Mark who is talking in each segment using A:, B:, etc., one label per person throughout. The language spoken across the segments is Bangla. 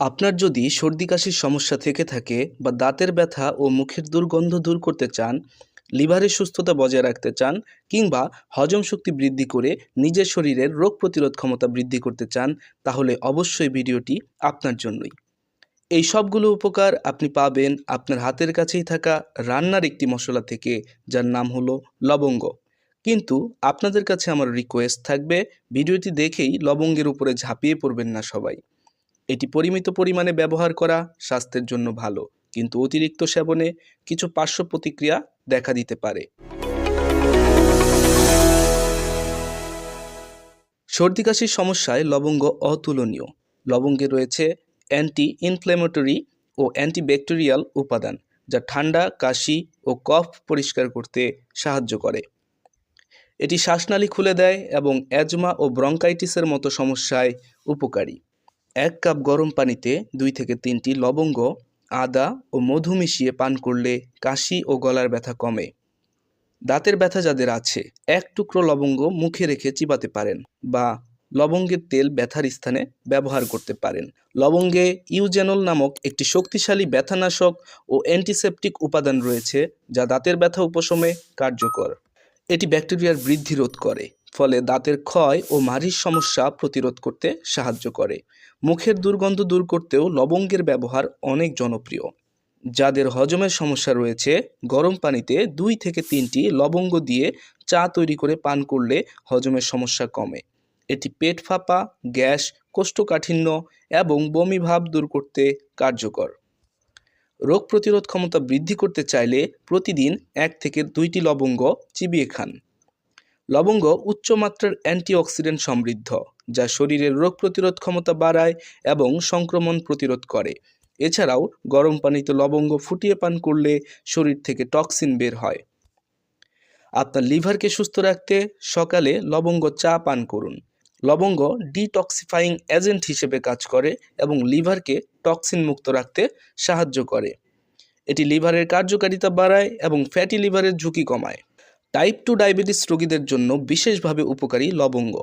A: আপনার যদি সর্দি কাশির সমস্যা থেকে থাকে বা দাঁতের ব্যথা ও মুখের দুর্গন্ধ দূর করতে চান, লিভারের সুস্থতা বজায় রাখতে চান কিংবা হজম শক্তি বৃদ্ধি করে নিজের শরীরের রোগ প্রতিরোধ ক্ষমতা বৃদ্ধি করতে চান, তাহলে অবশ্যই ভিডিওটি আপনার জন্যই। এই সবগুলো উপকার আপনি পাবেন আপনার হাতের কাছেই থাকা রান্নার একটি মশলা থেকে, যার নাম হলো লবঙ্গ। কিন্তু আপনাদের কাছে আমার রিকোয়েস্ট থাকবে, ভিডিওটি দেখেই লবঙ্গের উপরে ঝাঁপিয়ে পড়বেন না সবাই। এটি পরিমিত পরিমাণে ব্যবহার করা স্বাস্থ্যের জন্য ভালো, কিন্তু অতিরিক্ত সেবনে কিছু পার্শ্ব প্রতিক্রিয়া দেখা দিতে পারে। সর্দি কাশির সমস্যায় লবঙ্গ অতুলনীয়। লবঙ্গে রয়েছে অ্যান্টি ইনফ্ল্যামেটরি ও অ্যান্টিব্যাকটেরিয়াল উপাদান, যা ঠান্ডা, কাশি ও কফ পরিষ্কার করতে সাহায্য করে। এটি শ্বাসনালী খুলে দেয় এবং অ্যাজমা ও ব্রঙ্কাইটিসের মতো সমস্যায় উপকারী। 1 কাপ গরম পানিতে 2 থেকে 3টি লবঙ্গ, আদা ও মধু মিশিয়ে পান করলে কাশি ও গলার ব্যথা কমে। দাঁতের ব্যথা যাদের আছে, 1 টুকরো লবঙ্গ মুখে রেখে চিবাতে পারেন বা লবঙ্গের তেল ব্যথার স্থানে ব্যবহার করতে পারেন। লবঙ্গে ইউজেনল নামক একটি শক্তিশালী ব্যথানাশক ও অ্যান্টিসেপটিক উপাদান রয়েছে, যা দাঁতের ব্যথা উপশমে কার্যকর। এটি ব্যাকটেরিয়ার বৃদ্ধি রোধ করে, ফলে দাঁতের ক্ষয় ও মাড়ির সমস্যা প্রতিরোধ করতে সাহায্য করে। মুখের দুর্গন্ধ দূর করতেও লবঙ্গের ব্যবহার অনেক জনপ্রিয়। যাদের হজমের সমস্যা রয়েছে, গরম পানিতে 2 থেকে 3টি লবঙ্গ দিয়ে চা তৈরি করে পান করলে হজমের সমস্যা কমে। এটি পেট ফাঁপা, গ্যাস, কোষ্ঠকাঠিন্য এবং বমি ভাব দূর করতে কার্যকর। রোগ প্রতিরোধ ক্ষমতা বৃদ্ধি করতে চাইলে প্রতিদিন 1 থেকে 2টি লবঙ্গ চিবিয়ে খান। লবঙ্গ উচ্চমাত্রার অ্যান্টিঅক্সিডেন্ট সমৃদ্ধ, যা শরীরের রোগ প্রতিরোধ ক্ষমতা বাড়ায় এবং সংক্রমণ প্রতিরোধ করে। এছাড়াও গরম পানিতে লবঙ্গ ফুটিয়ে পান করলে শরীর থেকে টক্সিন বের হয়। আপনার লিভারকে সুস্থ রাখতে সকালে লবঙ্গ চা পান করুন। লবঙ্গ ডিটক্সিফাইং এজেন্ট হিসেবে কাজ করে এবং লিভারকে টক্সিন মুক্ত রাখতে সাহায্য করে। এটি লিভারের কার্যকারিতা বাড়ায় এবং ফ্যাটি লিভারের ঝুঁকি কমায়। টাইপ 2 ডায়াবেটিস রোগীদের জন্য বিশেষভাবে উপকারী লবঙ্গ।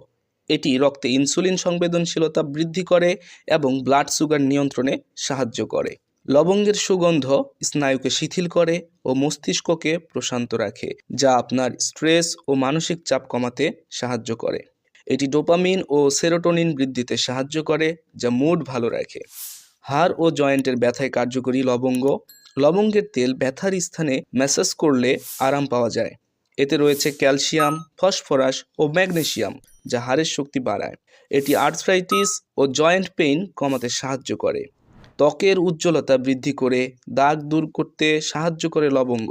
A: এটি রক্তে ইনসুলিন সংবেদনশীলতা বৃদ্ধি করে এবং ব্লাড সুগার নিয়ন্ত্রণে সাহায্য করে। লবঙ্গের সুগন্ধ স্নায়ুকে শিথিল করে ও মস্তিষ্ককে প্রশান্ত রাখে, যা আপনার স্ট্রেস ও মানসিক চাপ কমাতে সাহায্য করে। এটি ডোপামিন ও সেরোটোনিন বৃদ্ধিতে সাহায্য করে, যা মুড ভালো রাখে। হাড় ও জয়েন্টের ব্যথায় কার্যকরী লবঙ্গ। লবঙ্গের তেল ব্যথার স্থানে ম্যাসাজ করলে আরাম পাওয়া যায়। এতে রয়েছে ক্যালসিয়াম, ফসফরাস ও ম্যাগনেসিয়াম, যা হাড়ের শক্তি বাড়ায়। এটি আর্থ্রাইটিস ও জয়েন্ট পেইন কমাতে সাহায্য করে। ত্বকের উজ্জ্বলতা বৃদ্ধি করে দাগ দূর করতে সাহায্য করে লবঙ্গ।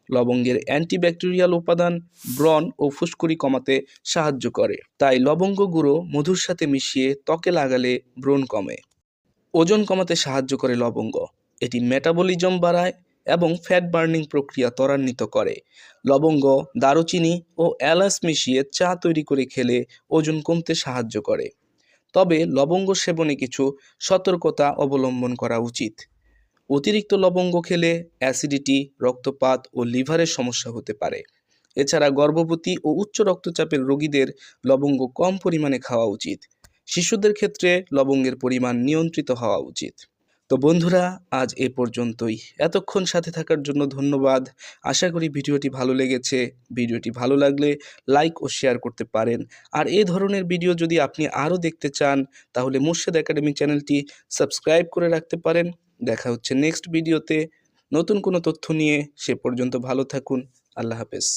A: লবঙ্গের অ্যান্টিব্যাকটেরিয়াল উপাদান ব্রণ ও ফুসকুড়ি কমাতে সাহায্য করে। তাই লবঙ্গ গুঁড়ো মধুর সাথে মিশিয়ে ত্বকে লাগালে ব্রণ কমে। ওজন কমাতে সাহায্য করে লবঙ্গ। এটি মেটাবলিজম বাড়ায় এবং ফ্যাট বার্নিং প্রক্রিয়া ত্বরান্বিত করে। লবঙ্গ, দারুচিনি ও এলাচ মিশিয়ে চা তৈরি করে খেলে ওজন কমতে সাহায্য করে। তবে লবঙ্গ সেবনে কিছু সতর্কতা অবলম্বন করা উচিত। অতিরিক্ত লবঙ্গ খেলে অ্যাসিডিটি, রক্তপাত ও লিভারের সমস্যা হতে পারে। এছাড়া গর্ভবতী ও উচ্চ রক্তচাপের রোগীদের লবঙ্গ কম পরিমাণে খাওয়া উচিত। শিশুদের ক্ষেত্রে লবঙ্গের পরিমাণ নিয়ন্ত্রিত হওয়া উচিত। তো বন্ধুরা, আজ এ পর্যন্তই। এতক্ষণ সাথে থাকার জন্য ধন্যবাদ। আশা করি ভিডিওটি ভালো লেগেছে। ভিডিওটি ভালো লাগলে লাইক ও শেয়ার করতে পারেন। আর এই ধরনের ভিডিও যদি আপনি আরও দেখতে চান, তাহলে মোর্শেদ একাডেমি চ্যানেলটি সাবস্ক্রাইব করে রাখতে পারেন। দেখা হচ্ছে নেক্সট ভিডিওতে নতুন কোনো তথ্য নিয়ে। সে পর্যন্ত ভালো থাকুন। আল্লাহ হাফেজ।